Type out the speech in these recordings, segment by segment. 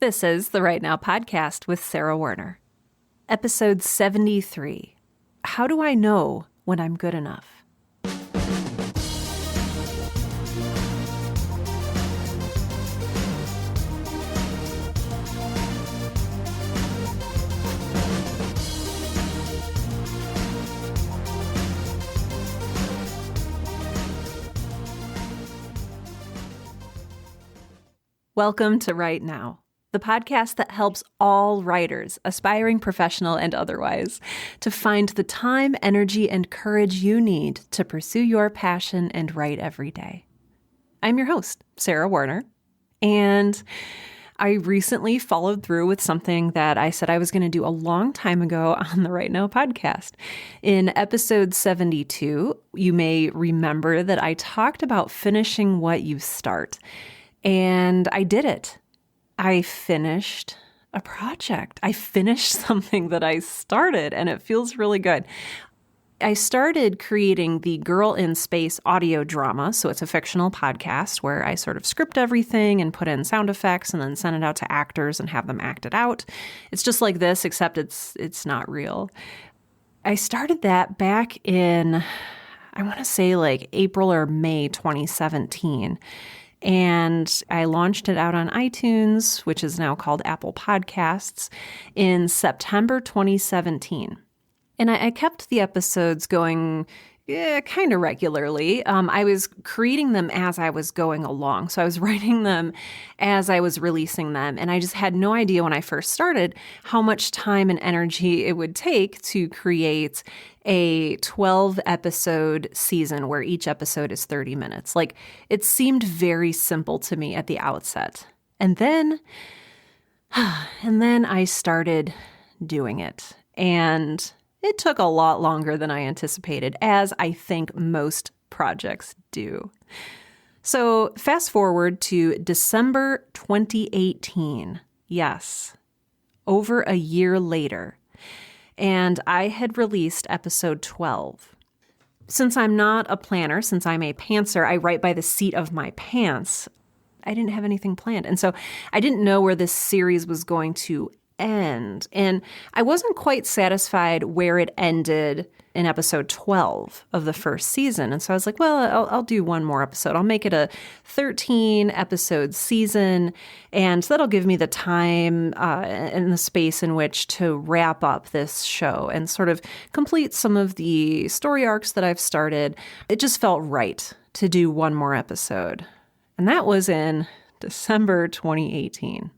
This is the Right Now podcast with Sarah Werner. Episode 73. How do I know when I'm good enough? Welcome to Right Now, the podcast that helps all writers, aspiring professional and otherwise, to find the time, energy, and courage you need to pursue your passion and write every day. I'm your host, Sarah Werner, and I recently followed through with something that I said I was going to do a long time ago on the Right Now podcast. In episode 72, you may remember that I talked about finishing what you start. And I did it. I finished a project. I finished something that I started, and it feels really good. I started creating the Girl in Space audio drama. So it's a fictional podcast where I sort of script everything and put in sound effects and then send it out to actors and have them act it out. It's just like this, except it's not real. I started that back in, I want to say like April or May 2017. And I launched it out on iTunes, which is now called Apple Podcasts, in September 2017. And I kept the episodes going kind of regularly. I was creating them as I was going along. So I was writing them as I was releasing them. And I just had no idea when I first started how much time and energy it would take to create a 12-episode season where each episode is 30 minutes. Like, it seemed very simple to me at the outset. And then I started doing it. And it took a lot longer than I anticipated, as I think most projects do. So fast forward to December 2018. Yes, over a year later. And I had released episode 12. Since I'm not a planner, since I'm a pantser, I write by the seat of my pants. I didn't have anything planned. And so I didn't know where this series was going to end. And I wasn't quite satisfied where it ended in episode 12 of the first season. And so I was like, well, I'll do one more episode. I'll make it a 13-episode season, and that'll give me the time and the space in which to wrap up this show and sort of complete some of the story arcs that I've started. It just felt right to do one more episode. And that was in December 2018.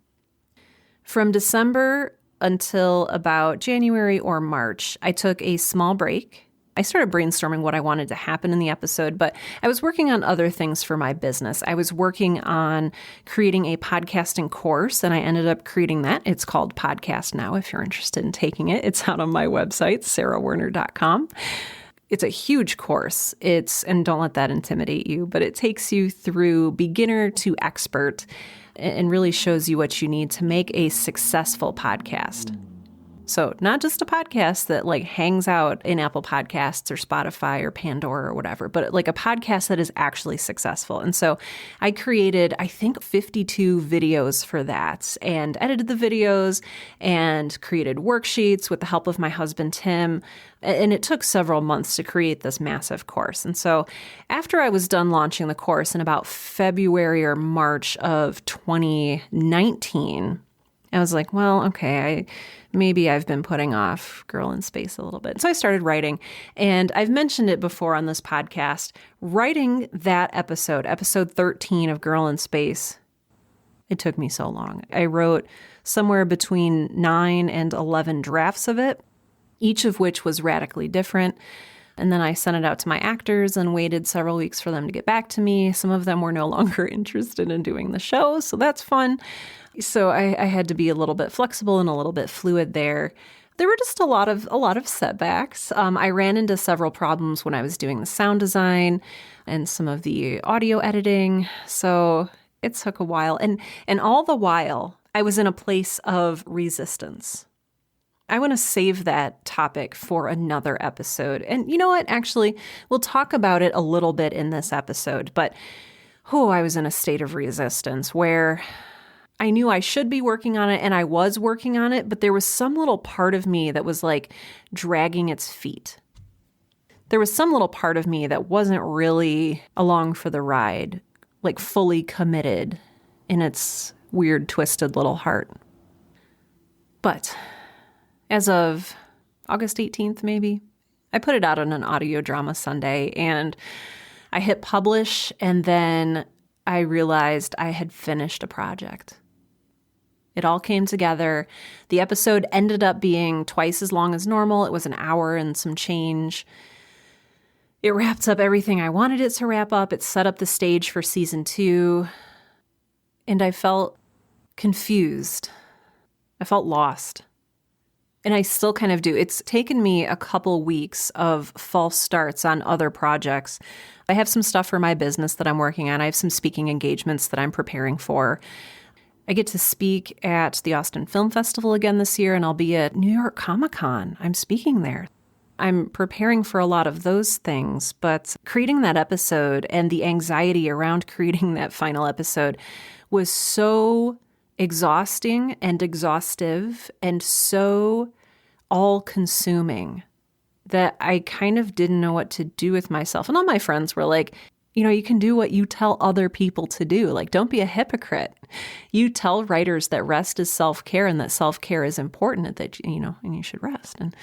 From December until about January or March, I took a small break. I started brainstorming what I wanted to happen in the episode, but I was working on other things for my business. I was working on creating a podcasting course, and I ended up creating that. It's called Podcast Now, if you're interested in taking it. It's out on my website, sarahwerner.com. It's a huge course. And don't let that intimidate you, but it takes you through beginner to expert and really shows you what you need to make a successful podcast. So not just a podcast that like hangs out in Apple Podcasts or Spotify or Pandora or whatever, but like a podcast that is actually successful. And so I created, I think, 52 videos for that and edited the videos and created worksheets with the help of my husband, Tim. And it took several months to create this massive course. And so after I was done launching the course in about February or March of 2019, I was like, well, okay, maybe I've been putting off Girl in Space a little bit. So I started writing, and I've mentioned it before on this podcast. Writing that episode 13 of Girl in Space, it took me so long. I wrote somewhere between 9 and 11 drafts of it, each of which was radically different. And then I sent it out to my actors and waited several weeks for them to get back to me. Some of them were no longer interested in doing the show, so that's fun. So I had to be a little bit flexible and a little bit fluid there. There were just a lot of setbacks. I ran into several problems when I was doing the sound design and some of the audio editing. So it took a while. And all the while, I was in a place of resistance. I want to save that topic for another episode. And you know what? Actually, we'll talk about it a little bit in this episode. But I was in a state of resistance where I knew I should be working on it, and I was working on it, but there was some little part of me that was like dragging its feet. There was some little part of me that wasn't really along for the ride, like fully committed in its weird, twisted little heart. But as of August 18th, maybe, I put it out on an audio drama Sunday, and I hit publish, and then I realized I had finished a project. It all came together. The episode ended up being twice as long as normal. It was an hour and some change. It wrapped up everything I wanted it to wrap up. It set up the stage for season 2. And I felt confused. I felt lost. And I still kind of do. It's taken me a couple weeks of false starts on other projects. I have some stuff for my business that I'm working on. I have some speaking engagements that I'm preparing for. I get to speak at the Austin Film Festival again this year, and I'll be at New York Comic Con. I'm speaking there. I'm preparing for a lot of those things, but creating that episode and the anxiety around creating that final episode was so exhausting and exhaustive and so all-consuming that I kind of didn't know what to do with myself. And all my friends were like, you can do what you tell other people to do. Like, don't be a hypocrite. You tell writers that rest is self-care and that self-care is important and that, and you should rest. And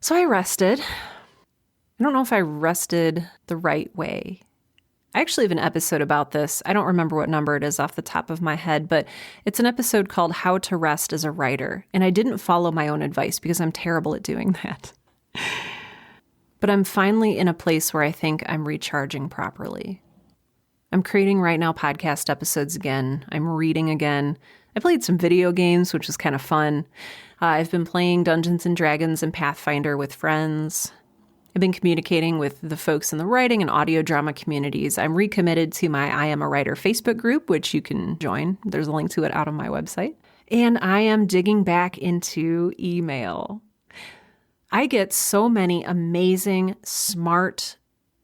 so I rested. I don't know if I rested the right way. I actually have an episode about this. I don't remember what number it is off the top of my head, but it's an episode called How to Rest as a Writer. And I didn't follow my own advice because I'm terrible at doing that. But I'm finally in a place where I think I'm recharging properly. I'm creating right now podcast episodes again. I'm reading again. I played some video games, which was kind of fun. I've been playing Dungeons and Dragons and Pathfinder with friends. I've been communicating with the folks in the writing and audio drama communities. I'm recommitted to my I Am a Writer Facebook group, which you can join. There's a link to it out on my website. And I am digging back into email. I get so many amazing, smart,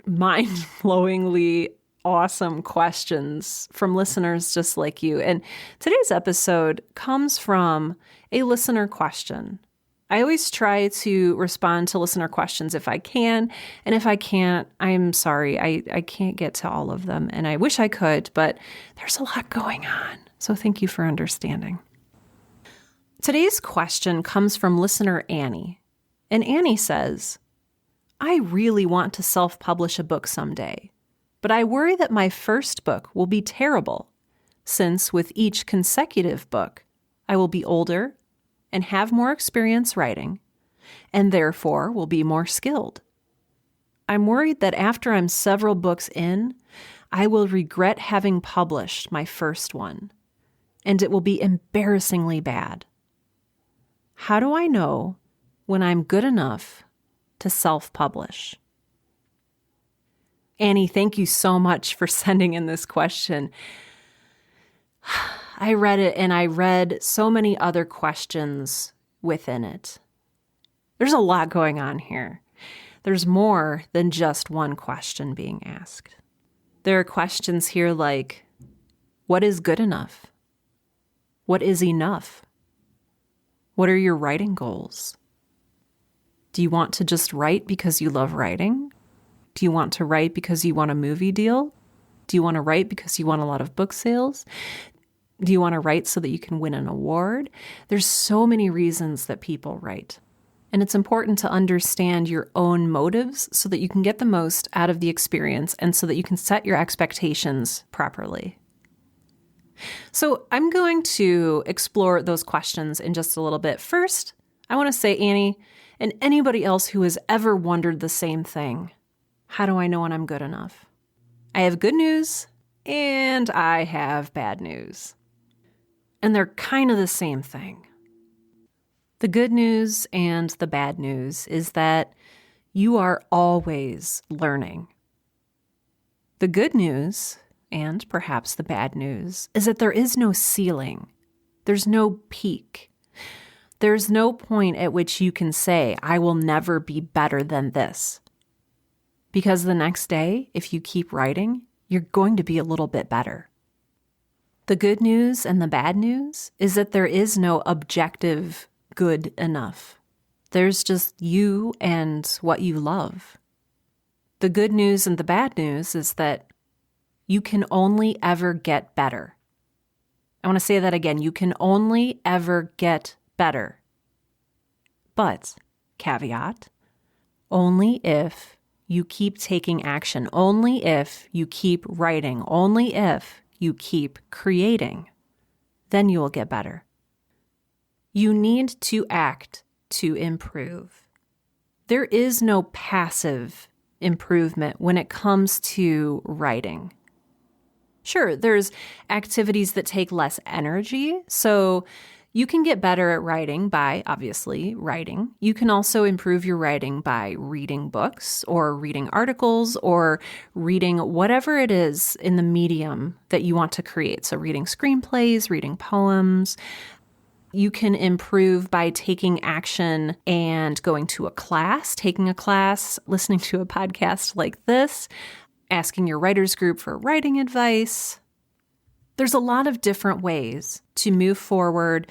mind-blowingly awesome questions from listeners just like you. And today's episode comes from a listener question. I always try to respond to listener questions if I can. And if I can't, I'm sorry. I can't get to all of them. And I wish I could, but there's a lot going on. So thank you for understanding. Today's question comes from listener Annie. And Annie says, I really want to self-publish a book someday, but I worry that my first book will be terrible, since with each consecutive book, I will be older and have more experience writing, and therefore will be more skilled. I'm worried that after I'm several books in, I will regret having published my first one, and it will be embarrassingly bad. How do I know when I'm good enough to self-publish? Annie, thank you so much for sending in this question. I read it and I read so many other questions within it. There's a lot going on here. There's more than just one question being asked. There are questions here like, what is good enough? What is enough? What are your writing goals? Do you want to just write because you love writing? Do you want to write because you want a movie deal? Do you want to write because you want a lot of book sales? Do you want to write so that you can win an award? There's so many reasons that people write. And it's important to understand your own motives so that you can get the most out of the experience and so that you can set your expectations properly. So I'm going to explore those questions in just a little bit. First, I want to say, Annie, and anybody else who has ever wondered the same thing, how do I know when I'm good enough? I have good news and I have bad news. And they're kind of the same thing. The good news and the bad news is that you are always learning. The good news, and perhaps the bad news, is that there is no ceiling. There's no peak. There's no point at which you can say, I will never be better than this. Because the next day, if you keep writing, you're going to be a little bit better. The good news and the bad news is that there is no objective good enough. There's just you and what you love. The good news and the bad news is that you can only ever get better. I want to say that again. You can only ever get better. But, caveat, only if you keep taking action, only if you keep writing, only if you keep creating, then you will get better. You need to act to improve. There is no passive improvement when it comes to writing. Sure, there's activities that take less energy, so you can get better at writing by, obviously, writing. You can also improve your writing by reading books or reading articles or reading whatever it is in the medium that you want to create. So reading screenplays, reading poems. You can improve by taking action and going to a class, taking a class, listening to a podcast like this, asking your writers group for writing advice. There's a lot of different ways to move forward,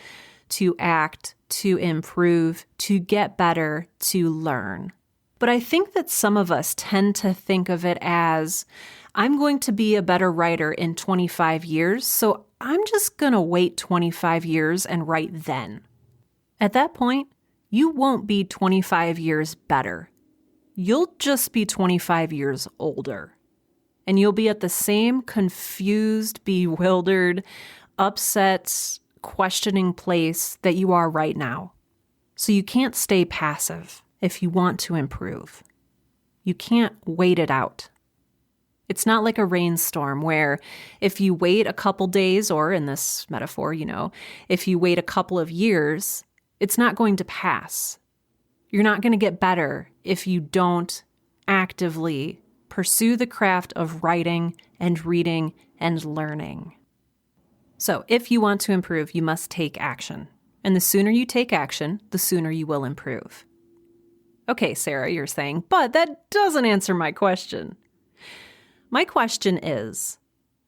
to act, to improve, to get better, to learn. But I think that some of us tend to think of it as, I'm going to be a better writer in 25 years, so I'm just going to wait 25 years and write then. At that point, you won't be 25 years better. You'll just be 25 years older. And you'll be at the same confused, bewildered, upset, questioning place that you are right now. So you can't stay passive if you want to improve. You can't wait it out. It's not like a rainstorm where if you wait a couple days, or in this metaphor, if you wait a couple of years, it's not going to pass. You're not going to get better if you don't actively pursue the craft of writing and reading and learning. So if you want to improve, you must take action. And the sooner you take action, the sooner you will improve. Okay, Sarah, you're saying, but that doesn't answer my question. My question is,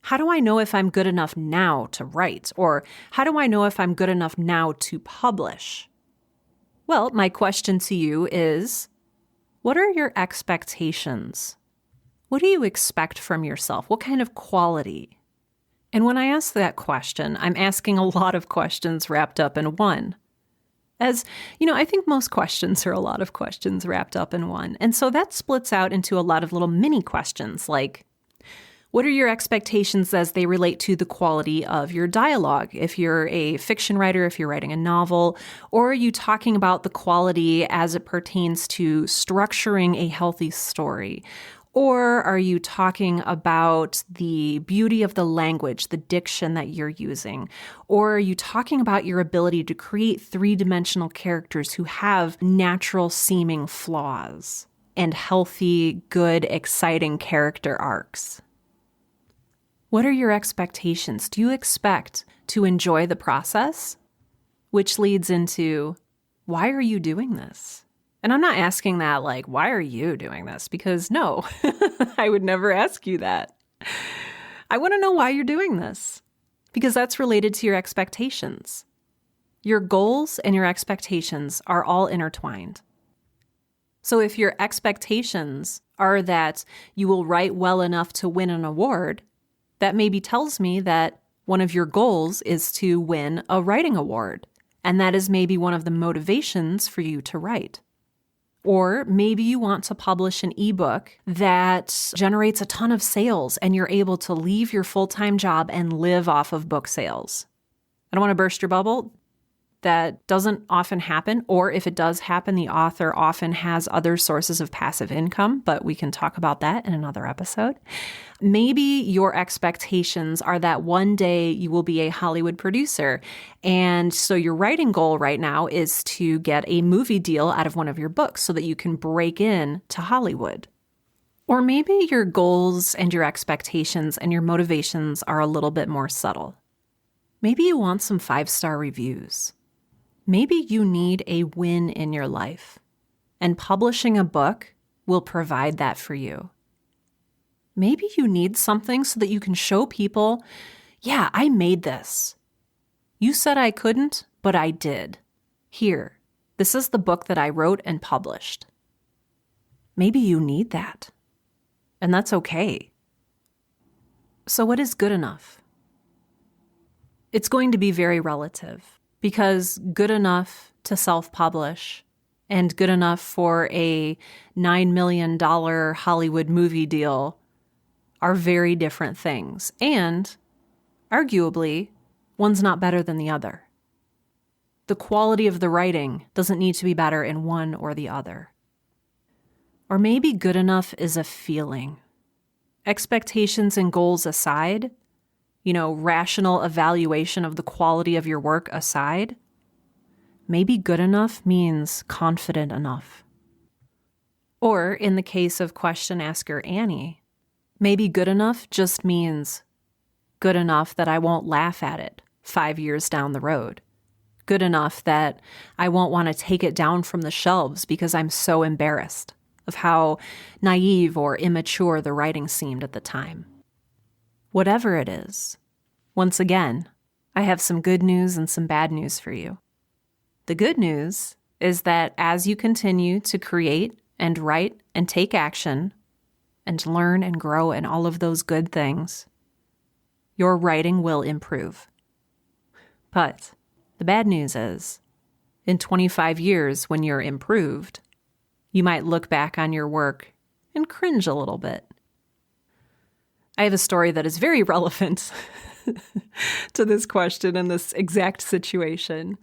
how do I know if I'm good enough now to write? Or how do I know if I'm good enough now to publish? Well, my question to you is, what are your expectations? What do you expect from yourself? What kind of quality? And when I ask that question, I'm asking a lot of questions wrapped up in one. As, I think most questions are a lot of questions wrapped up in one. And so that splits out into a lot of little mini questions like, what are your expectations as they relate to the quality of your dialogue? If you're a fiction writer, if you're writing a novel, or are you talking about the quality as it pertains to structuring a healthy story? Or are you talking about the beauty of the language, the diction that you're using? Or are you talking about your ability to create three-dimensional characters who have natural seeming flaws and healthy, good, exciting character arcs? What are your expectations? Do you expect to enjoy the process? Which leads into, why are you doing this? And I'm not asking that like, why are you doing this? Because no, I would never ask you that. I want to know why you're doing this, because that's related to your expectations. Your goals and your expectations are all intertwined. So if your expectations are that you will write well enough to win an award, that maybe tells me that one of your goals is to win a writing award. And that is maybe one of the motivations for you to write. Or maybe you want to publish an ebook that generates a ton of sales and you're able to leave your full-time job and live off of book sales. I don't want to burst your bubble. That doesn't often happen. Or if it does happen, the author often has other sources of passive income, but we can talk about that in another episode. Maybe your expectations are that one day you will be a Hollywood producer. And so your writing goal right now is to get a movie deal out of one of your books so that you can break in to Hollywood. Or maybe your goals and your expectations and your motivations are a little bit more subtle. Maybe you want some 5-star reviews. Maybe you need a win in your life, and publishing a book will provide that for you. Maybe you need something so that you can show people Yeah, I made this. You said I couldn't, but I did. Here, this is the book that I wrote and published. Maybe you need that. And that's okay. So what is good enough? It's going to be very relative, because good enough to self-publish and good enough for a $9 million Hollywood movie deal are very different things. And arguably, one's not better than the other. The quality of the writing doesn't need to be better in one or the other. Or maybe good enough is a feeling. Expectations and goals aside, rational evaluation of the quality of your work aside, maybe good enough means confident enough. Or in the case of question asker Annie, maybe good enough just means good enough that I won't laugh at it 5 years down the road. Good enough that I won't want to take it down from the shelves because I'm so embarrassed of how naive or immature the writing seemed at the time. Whatever it is, once again, I have some good news and some bad news for you. The good news is that as you continue to create and write and take action and learn and grow and all of those good things, your writing will improve. But the bad news is, in 25 years when you're improved, you might look back on your work and cringe a little bit. I have a story that is very relevant to this question and this exact situation.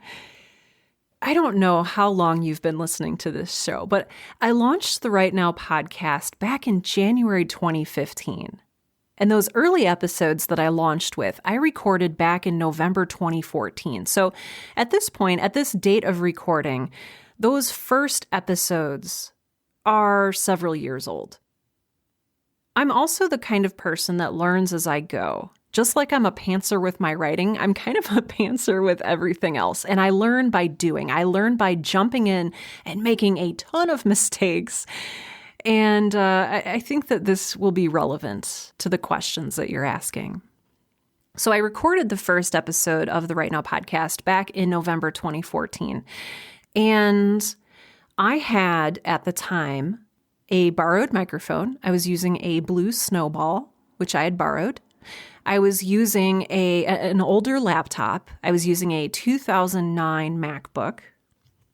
I don't know how long you've been listening to this show, but I launched the Right Now podcast back in January 2015. And those early episodes that I launched with, I recorded back in November 2014. So at this point, at this date of recording, those first episodes are several years old. I'm also the kind of person that learns as I go. Just like I'm a pantser with my writing, I'm kind of a pantser with everything else. And I learn by doing. I learn by jumping in and making a ton of mistakes. And I think that this will be relevant to the questions that you're asking. So I recorded the first episode of the Right Now podcast back in November 2014. And I had, at the time, a borrowed microphone. I was using a blue Snowball, which I had borrowed. I was using an older laptop. I was using a 2009 MacBook.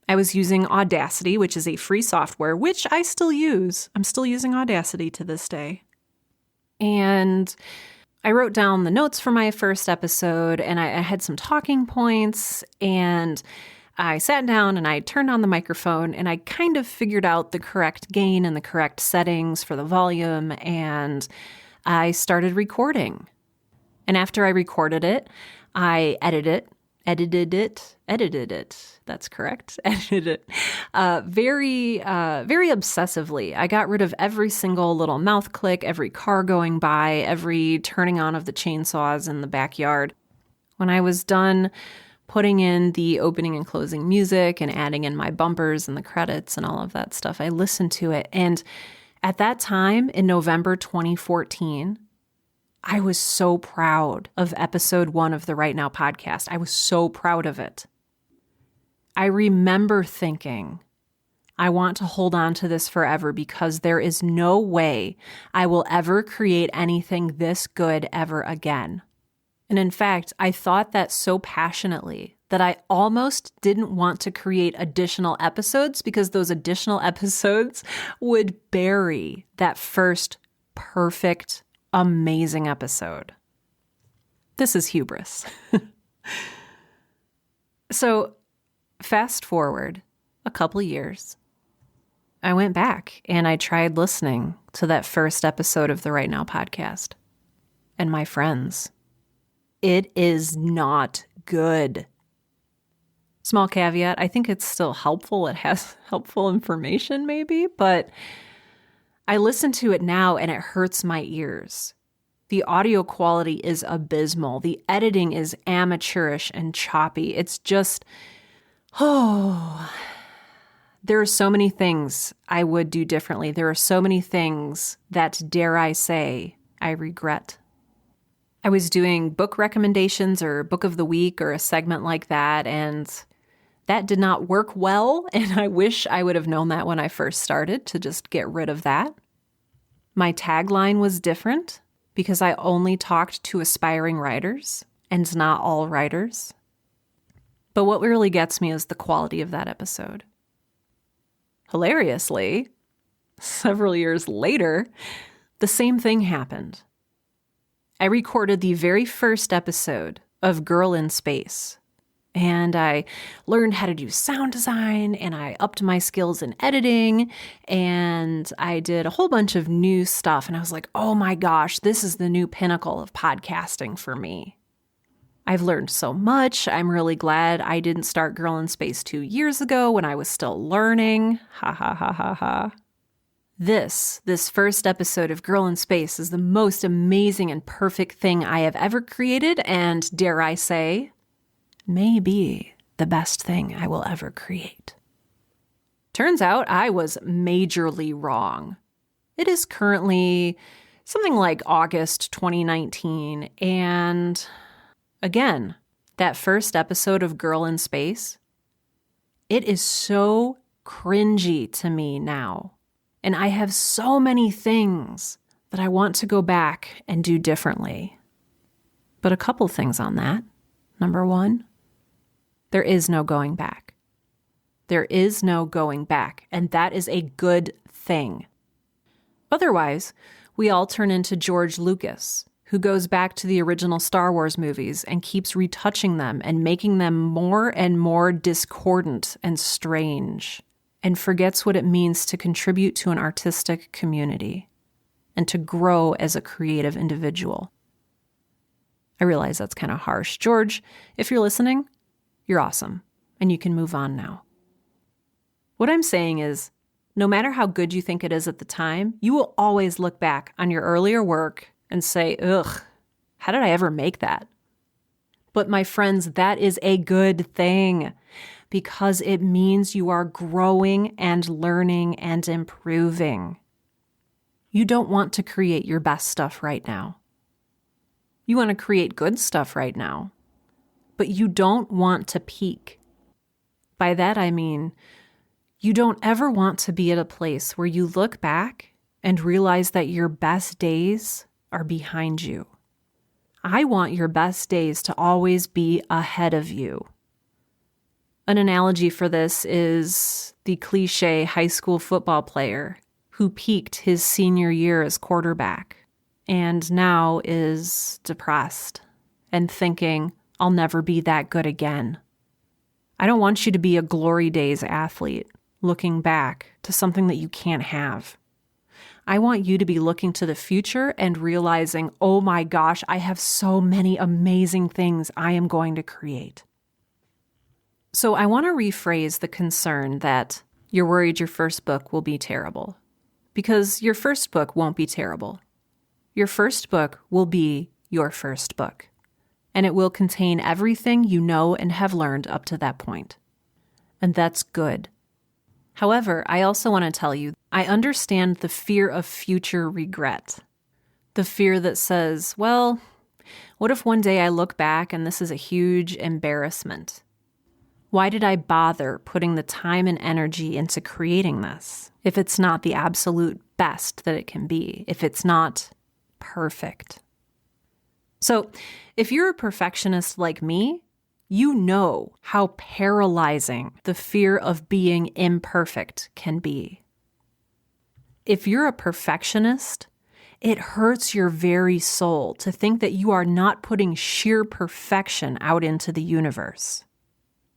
I was using Audacity, which is a free software, which I still use. I'm still using Audacity to this day. And I wrote down the notes for my first episode, and I had some talking points, and I sat down and I turned on the microphone, and I kind of figured out the correct gain and the correct settings for the volume, and I started recording. And after I recorded it, I edited it. That's correct. Edited it very obsessively. I got rid of every single little mouth click, every car going by, every turning on of the chainsaws in the backyard. When I was done putting in the opening and closing music and adding in my bumpers and the credits and all of that stuff, I listened to it. And at that time, in November 2014, I was so proud of episode 1 of the Right Now podcast. I was so proud of it. I remember thinking, I want to hold on to this forever because there is no way I will ever create anything this good ever again. And in fact, I thought that so passionately that I almost didn't want to create additional episodes because those additional episodes would bury that first perfect, amazing episode. This is hubris. So fast forward a couple years, I went back and I tried listening to that first episode of the Right Now podcast. And my friends, it is not good. Small caveat, I think it's still helpful. It has helpful information maybe, but I listen to it now and it hurts my ears. The audio quality is abysmal. The editing is amateurish and choppy. It's just, there are so many things I would do differently. There are so many things that, dare I say, I regret. I was doing book recommendations or book of the week or a segment like that, and that did not work well, and I wish I would have known that when I first started to just get rid of that. My tagline was different because I only talked to aspiring writers and not all writers. But what really gets me is the quality of that episode. Hilariously, several years later, the same thing happened. I recorded the very first episode of Girl in Space, and I learned how to do sound design, and I upped my skills in editing, and I did a whole bunch of new stuff, and I was like, oh my gosh, this is the new pinnacle of podcasting for me. I've learned so much. I'm really glad I didn't start Girl in Space 2 years ago when I was still learning. Ha ha ha ha ha. This first episode of Girl in Space is the most amazing and perfect thing I have ever created, and dare I say, maybe the best thing I will ever create. Turns out I was majorly wrong. It is currently something like August 2019, and again, that first episode of Girl in Space, it is so cringy to me now. And I have so many things that I want to go back and do differently. But a couple things on that. Number one, there is no going back. There is no going back, and that is a good thing. Otherwise, we all turn into George Lucas, who goes back to the original Star Wars movies and keeps retouching them and making them more and more discordant and strange, and forgets what it means to contribute to an artistic community and to grow as a creative individual. I realize that's kind of harsh. George, if you're listening, you're awesome, and you can move on now. What I'm saying is, no matter how good you think it is at the time, you will always look back on your earlier work and say, ugh, how did I ever make that? But my friends, that is a good thing, because it means you are growing and learning and improving. You don't want to create your best stuff right now. You want to create good stuff right now, but you don't want to peak. By that I mean, you don't ever want to be at a place where you look back and realize that your best days are behind you. I want your best days to always be ahead of you. An analogy for this is the cliche high school football player who peaked his senior year as quarterback and now is depressed and thinking, I'll never be that good again. I don't want you to be a glory days athlete looking back to something that you can't have. I want you to be looking to the future and realizing, oh my gosh, I have so many amazing things I am going to create. So I want to rephrase the concern that you're worried your first book will be terrible, because your first book won't be terrible. Your first book will be your first book, and it will contain everything you know and have learned up to that point. And that's good. However, I also want to tell you, I understand the fear of future regret. The fear that says, well, what if one day I look back and this is a huge embarrassment? Why did I bother putting the time and energy into creating this if it's not the absolute best that it can be, if it's not perfect? So if you're a perfectionist like me, you know how paralyzing the fear of being imperfect can be. If you're a perfectionist, it hurts your very soul to think that you are not putting sheer perfection out into the universe.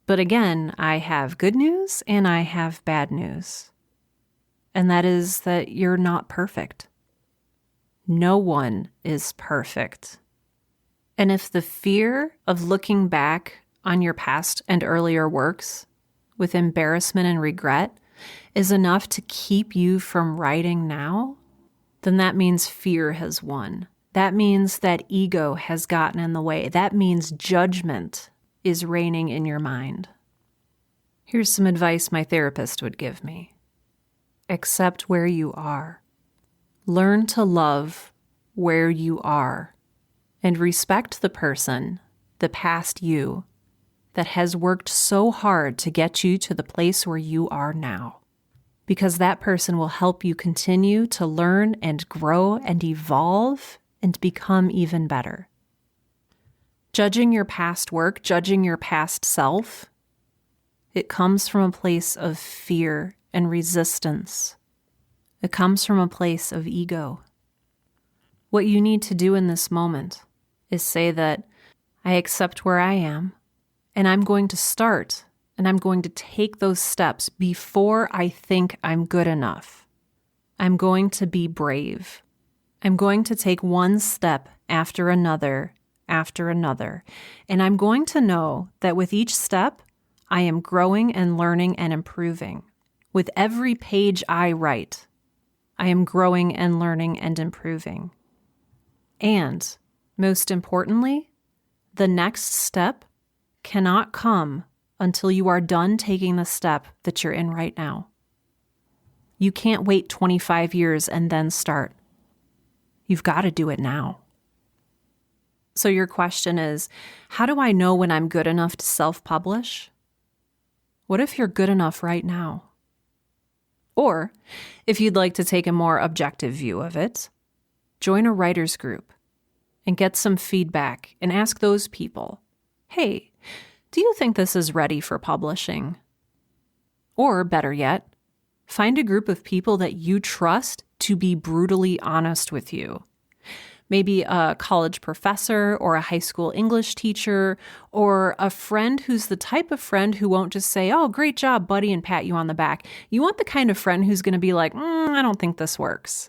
But again, I have good news and I have bad news. And that is that you're not perfect. No one is perfect. And if the fear of looking back on your past and earlier works with embarrassment and regret is enough to keep you from writing now, then that means fear has won. That means that ego has gotten in the way. That means judgment is reigning in your mind. Here's some advice my therapist would give me. Accept where you are. Learn to love where you are. and respect the person, the past you, that has worked so hard to get you to the place where you are now. Because that person will help you continue to learn and grow and evolve and become even better. Judging your past work, judging your past self, it comes from a place of fear and resistance. It comes from a place of ego. What you need to do in this moment is say that I accept where I am, and I'm going to start, and I'm going to take those steps before I think I'm good enough. I'm going to be brave. I'm going to take one step after another, and I'm going to know that with each step, I am growing and learning and improving. With every page I write, I am growing and learning and improving. And, most importantly, the next step cannot come until you are done taking the step that you're in right now. You can't wait 25 years and then start. You've got to do it now. So your question is, how do I know when I'm good enough to self-publish? What if you're good enough right now? Or, if you'd like to take a more objective view of it, join a writer's group and get some feedback and ask those people, hey, do you think this is ready for publishing? Or, better yet, find a group of people that you trust to be brutally honest with you. Maybe a college professor or a high school English teacher or a friend who's the type of friend who won't just say, oh, great job, buddy, and pat you on the back. You want the kind of friend who's going to be like, I don't think this works.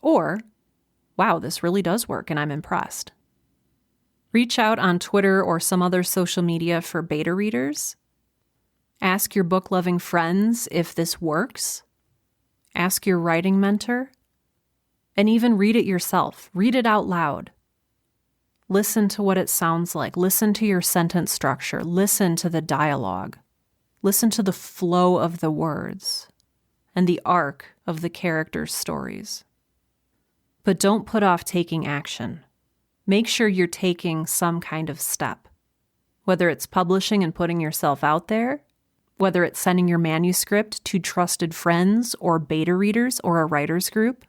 Or, wow, this really does work and I'm impressed. Reach out on Twitter or some other social media for beta readers. Ask your book-loving friends if this works. Ask your writing mentor. And even read it yourself. Read it out loud. Listen to what it sounds like. Listen to your sentence structure. Listen to the dialogue. Listen to the flow of the words and the arc of the characters' stories. But don't put off taking action. Make sure you're taking some kind of step. Whether it's publishing and putting yourself out there, whether it's sending your manuscript to trusted friends or beta readers or a writer's group,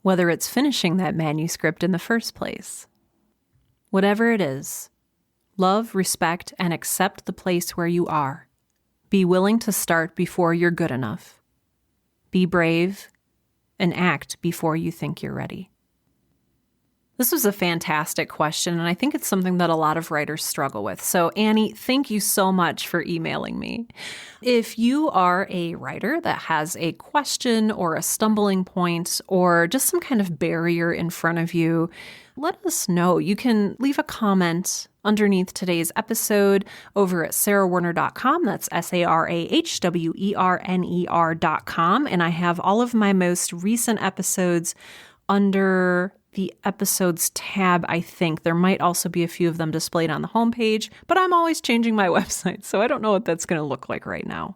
whether it's finishing that manuscript in the first place. Whatever it is, love, respect, and accept the place where you are. Be willing to start before you're good enough. Be brave and act before you think you're ready. This was a fantastic question, and I think it's something that a lot of writers struggle with. So, Annie, thank you so much for emailing me. If you are a writer that has a question or a stumbling point or just some kind of barrier in front of you, let us know. You can leave a comment underneath today's episode over at sarahwerner.com. That's sarahwerner.com. And I have all of my most recent episodes under the episodes tab, I think. There might also be a few of them displayed on the homepage, but I'm always changing my website, so I don't know what that's going to look like right now.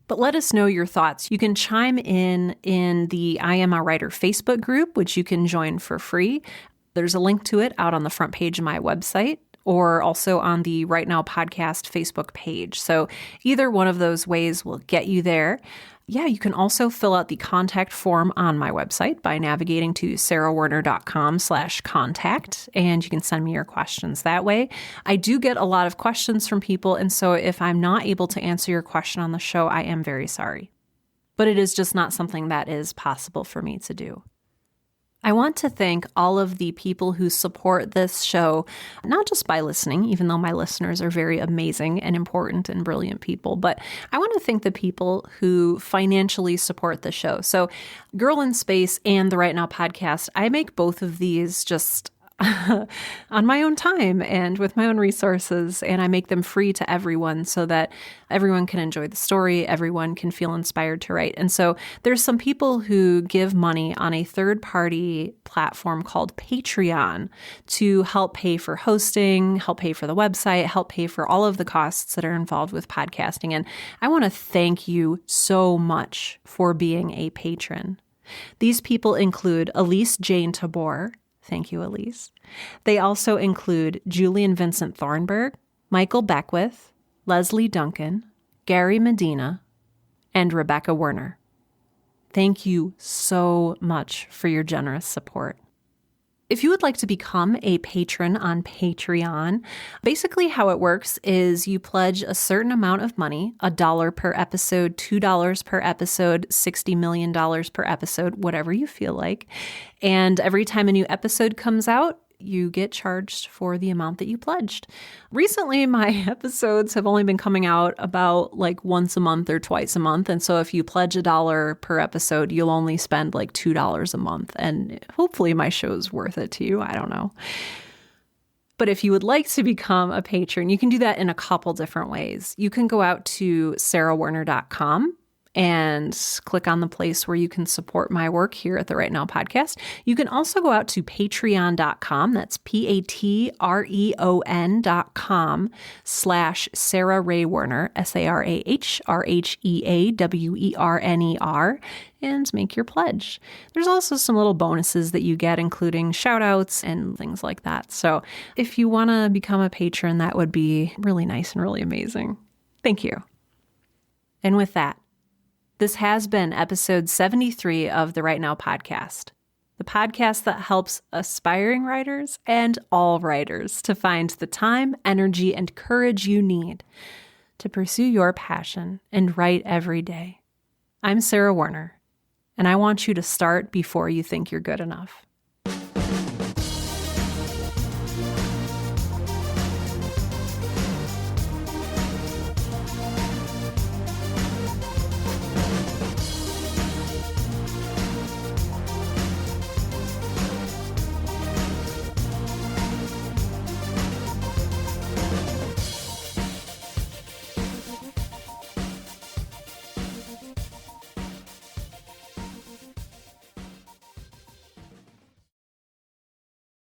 But let us know your thoughts. You can chime in the I Am a Writer Facebook group, which you can join for free. There's a link to it out on the front page of my website, or also on the Right Now Podcast Facebook page. So either one of those ways will get you there. Yeah, you can also fill out the contact form on my website by navigating to sarahwerner.com/contact, and you can send me your questions that way. I do get a lot of questions from people, and so if I'm not able to answer your question on the show, I am very sorry. But it is just not something that is possible for me to do. I want to thank all of the people who support this show, not just by listening, even though my listeners are very amazing and important and brilliant people, but I want to thank the people who financially support the show. So Girl in Space and the Right Now podcast, I make both of these just on my own time and with my own resources, and I make them free to everyone so that everyone can enjoy the story, everyone can feel inspired to write. And so there's some people who give money on a third-party platform called Patreon to help pay for hosting, help pay for the website, help pay for all of the costs that are involved with podcasting. And I want to thank you so much for being a patron. These people include Elise Jane Tabor, Thank you, Elise. They also include Julian Vincent Thornburg, Michael Beckwith, Leslie Duncan, Gary Medina, and Rebecca Werner. Thank you so much for your generous support. If you would like to become a patron on Patreon, basically how it works is you pledge a certain amount of money, $1 per episode, $2 per episode, $60 million per episode, whatever you feel like. And every time a new episode comes out, you get charged for the amount that you pledged. Recently, my episodes have only been coming out about like once a month or twice a month. And so if you pledge $1 per episode, you'll only spend like $2 a month. And hopefully my show's worth it to you. I don't know. But if you would like to become a patron, you can do that in a couple different ways. You can go out to sarahwerner.com and click on the place where you can support my work here at the Right Now podcast. You can also go out to patreon.com. That's patreon.com/Sarah Ray Werner, SarahRheaWerner, and make your pledge. There's also some little bonuses that you get, including shout outs and things like that. So if you want to become a patron, that would be really nice and really amazing. Thank you. And with that, this has been episode 73 of the Right Now podcast, the podcast that helps aspiring writers and all writers to find the time, energy, and courage you need to pursue your passion and write every day. I'm Sarah Werner, and I want you to start before you think you're good enough.